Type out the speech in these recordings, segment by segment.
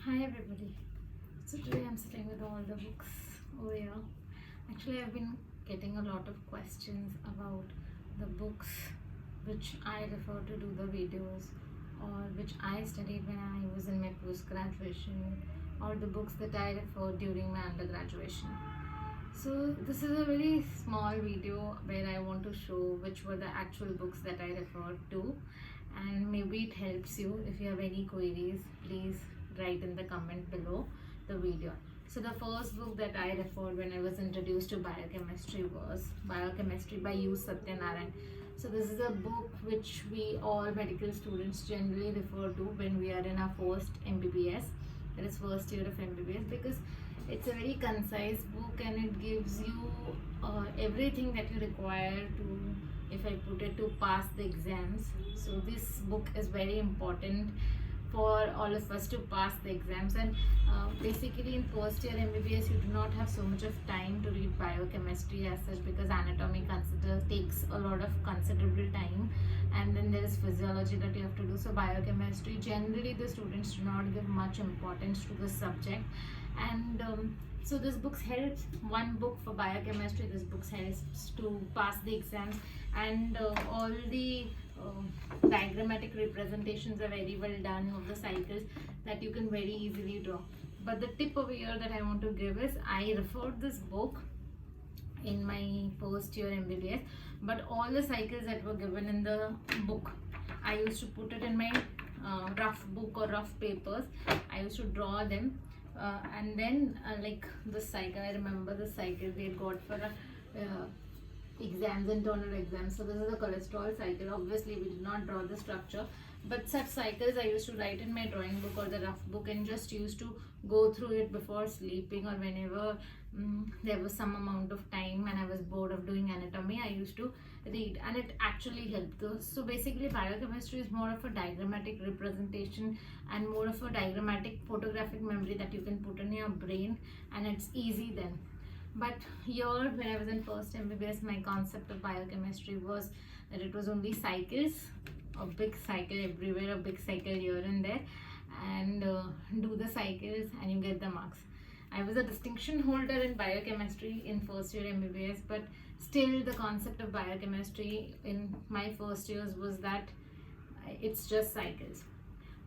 Hi everybody. So today I'm sitting with all the books over here. Actually, I've been getting a lot of questions about the books which I refer to do the videos, or which I studied when I was in my post graduation, or the books that I referred during my undergraduation. So this is a very small video where I want to show which were the actual books that I referred to, and maybe it helps you. If you have any queries, please write in the comment below the video. So the first book that I referred when I was introduced to biochemistry was Biochemistry by U. Satyanarayan. So this is a book which we all medical students generally refer to when we are in our first MBBS, that is first year of MBBS, because it's a very concise book and it gives you everything that you require to, if I put it, to pass the exams. So this book is very important for all of us to pass the exams. And basically in first year MBBS you do not have so much of time to read biochemistry as such, because anatomy takes a lot of considerable time, and then there is physiology that you have to do. So biochemistry, generally the students do not give much importance to the subject, and so this book helps. One book for biochemistry, this book helps to pass the exams, and all the diagrammatic representations are very well done of the cycles that you can very easily draw. But the tip over here that I want to give is, I referred this book in my first year MBBS, but all the cycles that were given in the book, I used to put it in my rough book or rough papers. I used to draw them, and then like the cycle, I remember the cycle we had got for exams, internal exams. So this is the cholesterol cycle. Obviously we did not draw the structure, but such cycles I used to write in my drawing book or the rough book, and just used to go through it before sleeping, or whenever there was some amount of time and I was bored of doing anatomy, I used to read, and it actually helped. So basically biochemistry is more of a diagrammatic representation and more of a diagrammatic photographic memory that you can put in your brain, and it's easy then. But here, when I was in first MBBS, my concept of biochemistry was that it was only cycles, a big cycle everywhere, a big cycle here and there, and do the cycles and you get the marks. I was a distinction holder in biochemistry in first year MBBS, but still the concept of biochemistry in my first years was that it's just cycles.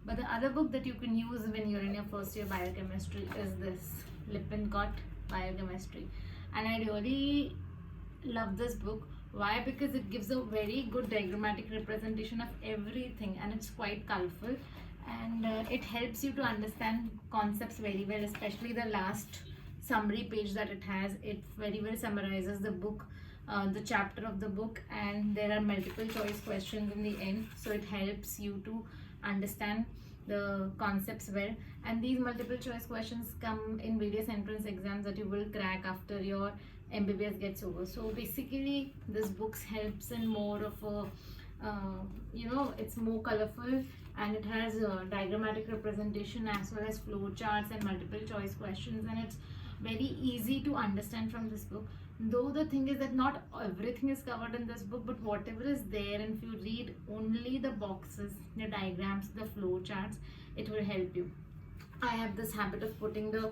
But the other book that you can use when you're in your first year biochemistry is this, Lippincott Biochemistry. And I really love this book. Why? Because it gives a very good diagrammatic representation of everything, and it's quite colorful, and it helps you to understand concepts very well, especially the last summary page that it has. It very well summarizes the book, the chapter of the book, and there are multiple choice questions in the end, so it helps you to understand the concepts well. And these multiple choice questions come in various entrance exams that you will crack after your MBBS gets over. So basically this book helps in more of a it's more colorful, and it has a diagrammatic representation as well as flow charts and multiple choice questions, and it's very easy to understand from this book. Though the thing is that not everything is covered in this book, but whatever is there, and if you read only the boxes, the diagrams, the flow charts, it will help you. I have this habit of putting the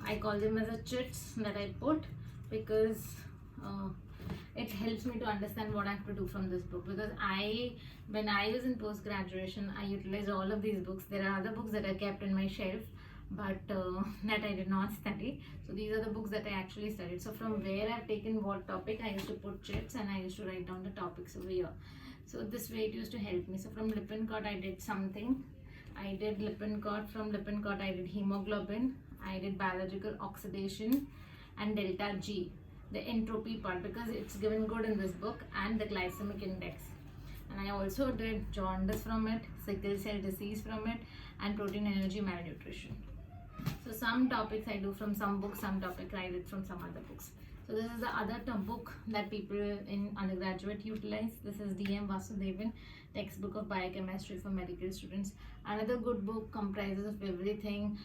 I call them as a chits that I put, because it helps me to understand what I have to do from this book. Because when I was in post graduation, I utilized all of these books. There are other books that I kept in my shelf, but that I did not study. So these are the books that I actually studied. So from where I've taken what topic, I used to put chits and I used to write down the topics over here. So this way it used to help me. So from Lippincott I did something. I did Lippincott. From Lippincott I did hemoglobin. I did biological oxidation and delta G, the entropy part, because it's given good in this book, and the glycemic index. And I also did jaundice from it, sickle cell disease from it, and protein energy malnutrition. So some topics I do from some books, some topics I did from some other books. So this is the other book that people in undergraduate utilize. This is D.M. Vasudevan, textbook of biochemistry for medical students. Another good book, comprises of everything.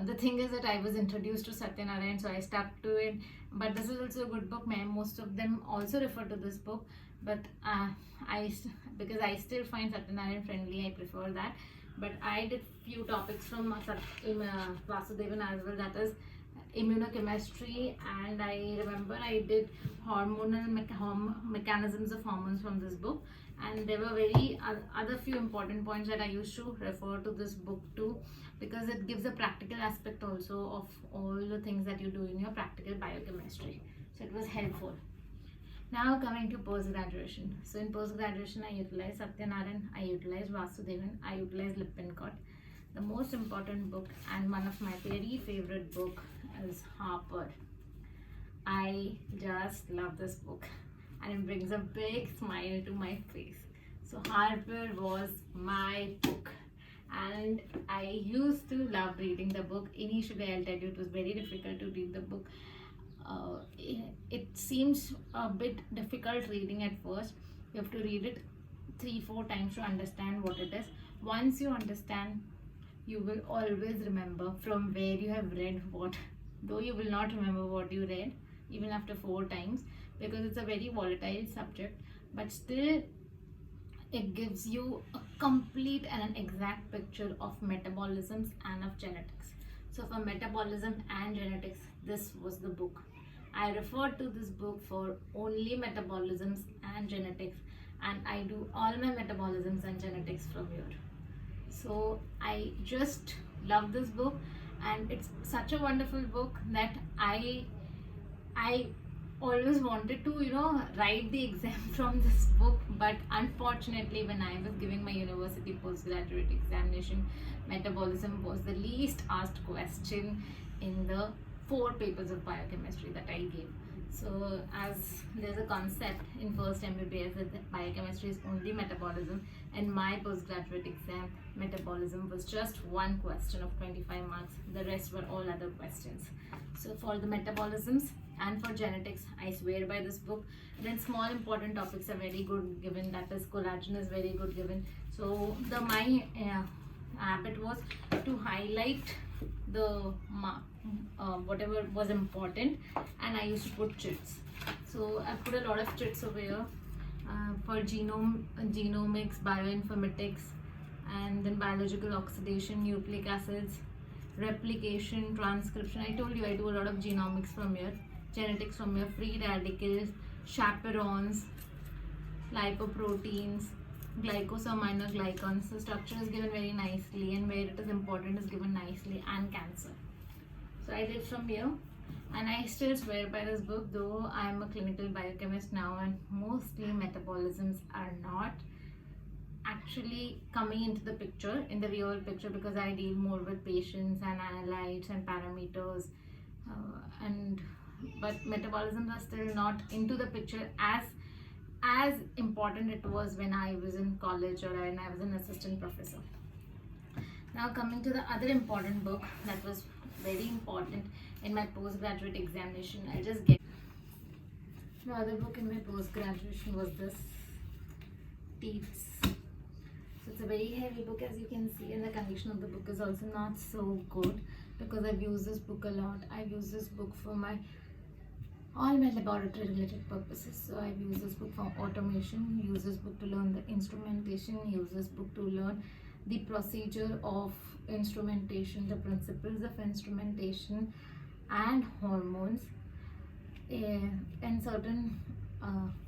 The thing is that I was introduced to Satyanarayan, so I stuck to it. But this is also a good book. Most of them also refer to this book, but because I still find Satyanarayan friendly, I prefer that. but I did few topics from Vasudevan as well, that is immunochemistry, and I remember I did hormonal mechanisms of hormones from this book, and there were very other few important points that I used to refer to this book to, because it gives a practical aspect also of all the things that you do in your practical biochemistry, so it was helpful. Now coming to post-graduation. So in post-graduation, I utilized Satyanarayan, I utilized Vasudevan, I utilized Lippincott. The most important book and one of my very favorite book is Harper. I just love this book and it brings a big smile to my face. So Harper was my book and I used to love reading the book. Initially, I'll tell you, it was very difficult to read the book. It seems a bit difficult reading at first. You have to read it 3-4 times to understand what it is. Once you understand, you will always remember from where you have read what, though you will not remember what you read even after 4 times, because it's a very volatile subject, but still it gives you a complete and an exact picture of metabolisms and of genetics. So for metabolism and genetics, this was the book. I referred to this book for only metabolisms and genetics, and I do all my metabolisms and genetics from here. So I just love this book, and it's such a wonderful book that I always wanted to write the exam from this book, but unfortunately when I was giving my university postgraduate examination, metabolism was the least asked question in the 4 papers of biochemistry that I gave. So as there's a concept in first MBBS that biochemistry is only metabolism, and my postgraduate exam metabolism was just one question of 25 marks, the rest were all other questions. So for the metabolisms and for genetics, I swear by this book. Then small important topics are very good given, that is collagen is very good given. So my habit was to highlight the whatever was important, and I used to put chits. So I put a lot of chits over here for genomics, bioinformatics, and then biological oxidation, nucleic acids, replication, transcription. I told you I do a lot of genomics from here, genetics from here, free radicals, chaperones, lipoproteins, glycosaminoglycans. The structure is given very nicely, and where it is important is given nicely, and cancer. So I did from here, and I still swear by this book, though I am a clinical biochemist now, and mostly metabolisms are not actually coming into the picture, in the real picture, because I deal more with patients and analytes and parameters, but metabolisms are still not into the picture as important it was when I was in college or when I was an assistant professor. Now coming to the other important book that was very important in my postgraduate examination, I'll just get. The other book in my post-graduation was this, Teats. So it's a very heavy book, as you can see, and the condition of the book is also not so good because I've used this book a lot. I've used this book for all my laboratory related purposes. So I've used this book for automation, use this book to learn the instrumentation, use this book to learn the procedure of instrumentation, the principles of instrumentation and hormones, and certain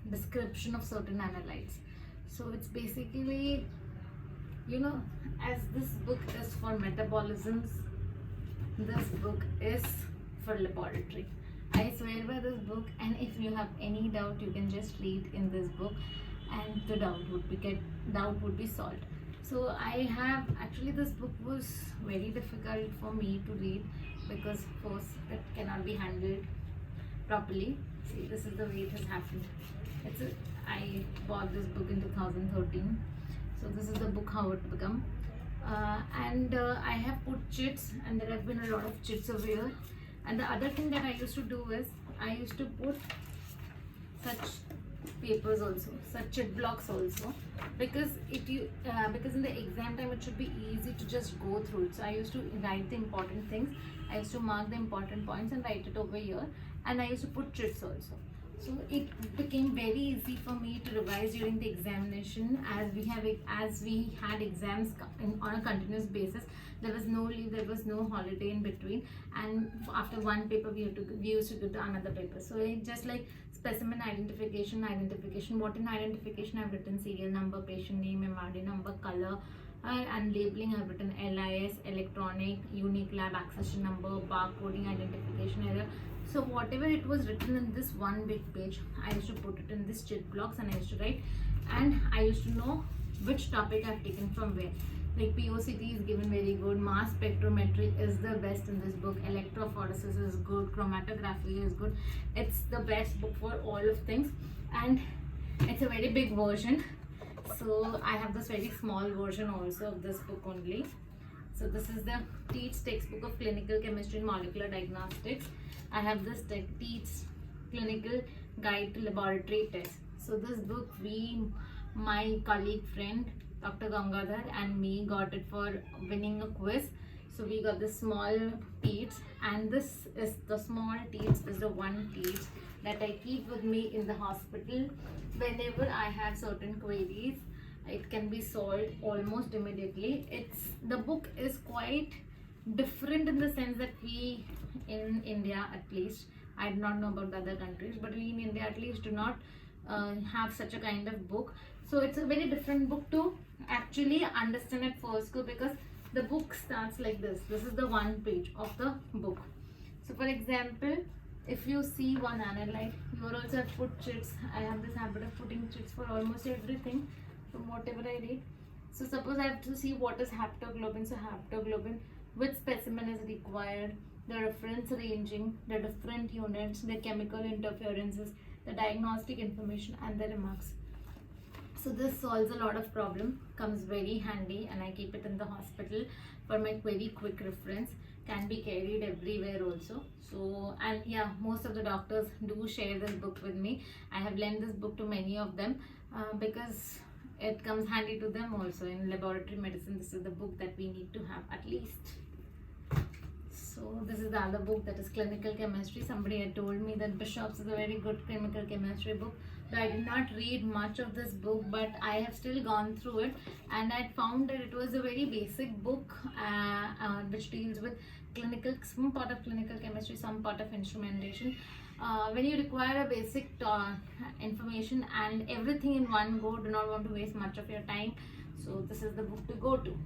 description of certain analytes. So it's basically, as this book is for metabolisms, this book is for laboratory. I swear by this book, and if you have any doubt, you can just read in this book, and the doubt would be solved. So I have actually, this book was very difficult for me to read because of course it cannot be handled properly. See, this is the way it has happened. I bought this book in 2013. So this is the book how it become, and I have put chits, and there have been a lot of chits over here. And the other thing that I used to do is I used to put such papers also, such chit blocks also, because because in the exam time it should be easy to just go through it. So I used to write the important things, I used to mark the important points and write it over here, and I used to put chits also. So it became very easy for me to revise during the examination, as we had exams on a continuous basis. There was no leave, there was no holiday in between, and after one paper we used to go to another paper. So it just like specimen identification. What in identification I've written serial number, patient name, MRD number, color. And labeling I've written LIS, electronic, unique lab accession number, barcoding, identification error. So whatever it was written in this one big page, I used to put it in this chit blocks and I used to write, and I used to know which topic I've taken from where. Like POCT is given very good, mass spectrometry is the best in this book, electrophoresis is good, chromatography is good. It's the best book for all of things, and it's a very big version. So I have this very small version also of this book only. So this is the Teats textbook of clinical chemistry and molecular diagnostics. I have this Teats clinical guide to laboratory tests. So this book, my colleague friend Dr. Gangadhar and me got it for winning a quiz. So we got this small Teats, and this is the small Teats, is the one Teats that I keep with me in the hospital. Whenever I have certain queries, it can be solved almost immediately. The book is quite different in the sense that we in India, at least, I do not know about the other countries, but we in India at least do not have such a kind of book. So it's a very different book to actually understand at first go, because the book starts like this. This is the one page of the book. So for example, if you see one analyte, you are also have put chits. I have this habit of putting chits for almost everything from whatever I read. So suppose I have to see what is haptoglobin. So haptoglobin, which specimen is required, the reference ranging, the different units, the chemical interferences, the diagnostic information, and the remarks. So this solves a lot of problem, comes very handy, and I keep it in the hospital for my very quick reference. Can be carried everywhere also. So, and yeah, most of the doctors do share this book with me. I have lent this book to many of them because it comes handy to them also. In laboratory medicine, this is the book that we need to have at least. So this is the other book, that is clinical chemistry. Somebody had told me that Bishop's is a very good clinical chemistry book. So I did not read much of this book, but I have still gone through it, and I found that it was a very basic book which deals with some part of clinical chemistry, some part of instrumentation. When you require a basic information and everything in one go, do not want to waste much of your time, so this is the book to go to.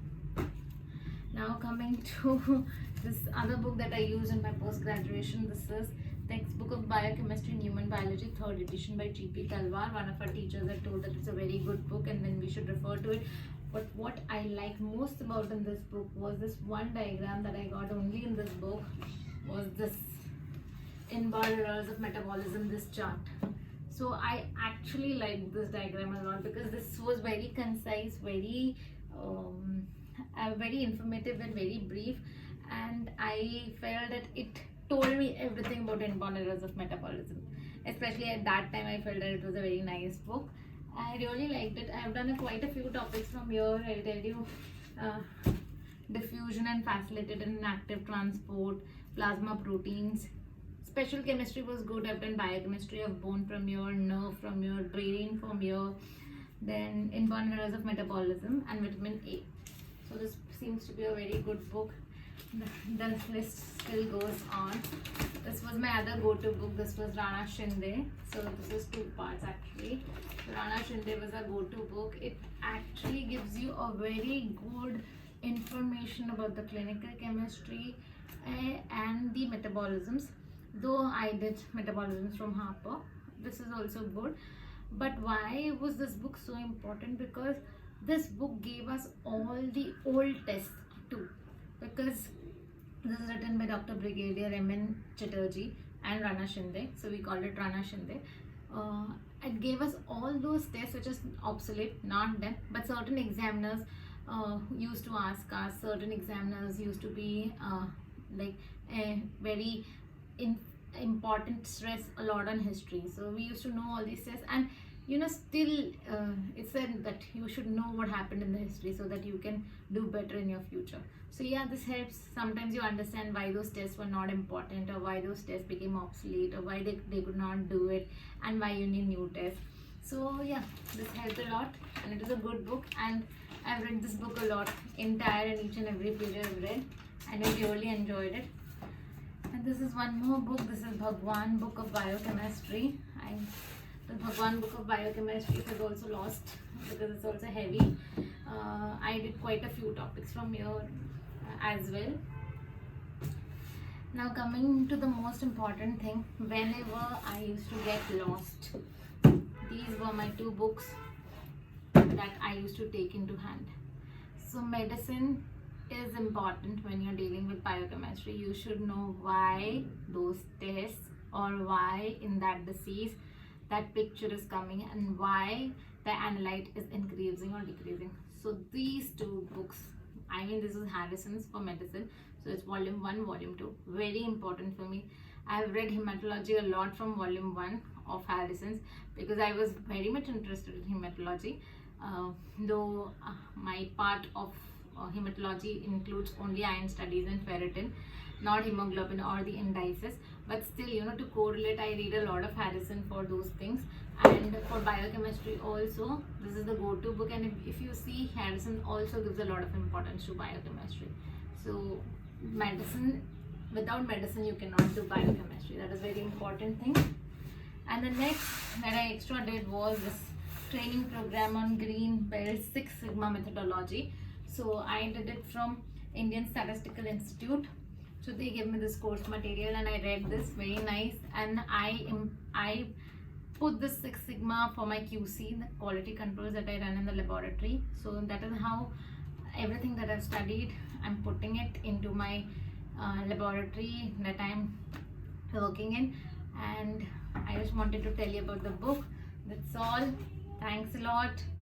Now coming to this other book that I use in my post-graduation, this is Textbook of Biochemistry and Human Biology, 3rd edition by G.P. Talwar. One of our teachers had told that it's a very good book and then we should refer to it. But what I like most about in this book was this one diagram that I got only in this book, was this inborn errors of metabolism, this chart. So I actually liked this diagram a lot because this was very concise, very informative and very brief, and I felt that it told me everything about inborn errors of metabolism. Especially at that time, I felt that it was a very nice book. I really liked it. I have done quite a few topics from here. I'll tell you diffusion and facilitated and active transport, plasma proteins. Special chemistry was good. I've done biochemistry of bone from here, nerve from here, brain from here. Then inborn errors of metabolism and vitamin A. So this seems to be a very good book. The list still goes on. This was my other go-to book. This was Rana Shinde. So this is 2 parts actually. Rana Shinde was a go-to book. It actually gives you a very good information about the clinical chemistry and the metabolisms. Though I did metabolisms from Harper, this is also good. But why was this book so important? Because this book gave us all the old tests too. Because this is written by Dr. Brigadier M.N. Chatterjee and Rana Shinde. So we called it Rana Shinde. It gave us all those tests which is obsolete, not them, but certain examiners used to ask us, certain examiners used to be like a very important stress a lot on history. So we used to know all these tests, and still it said that you should know what happened in the history so that you can do better in your future. So yeah, this helps. Sometimes you understand why those tests were not important, or why those tests became obsolete, or why they could not do it, and why you need new tests. So yeah, this helped a lot, and it is a good book, and I've read this book a lot, entire and each and every page I've read, and I really enjoyed it. And this is one more book. This is Bhagwan Book of Biochemistry. The Bhagwan Book of Biochemistry is also lost because it's also heavy. I did quite a few topics from here as well. Now coming to the most important thing, whenever I used to get lost, these were my two books that I used to take into hand. So medicine is important when you're dealing with biochemistry. You should know why those tests, or why in that disease that picture is coming, and why the analyte is increasing or decreasing. So these two books, I mean, this is Harrison's for medicine, so it's volume 1, volume 2, very important for me. I have read hematology a lot from volume 1 of Harrison's because I was very much interested in hematology, though my part of hematology includes only iron studies and ferritin, not hemoglobin or the indices. But still, to correlate, I read a lot of Harrison for those things. And for biochemistry also, this is the go-to book. And if you see, Harrison also gives a lot of importance to biochemistry. So medicine, without medicine you cannot do biochemistry. That is very important thing. And the next that I extra did was this training program on Green Belt Six Sigma methodology. So I did it from Indian Statistical Institute. So they gave me this course material, and I read this, very nice. And I put this Six Sigma for my QC, the quality controls that I run in the laboratory. So that is how everything that I've studied, I'm putting it into my laboratory that I'm working in. And I just wanted to tell you about the book. That's all. Thanks a lot.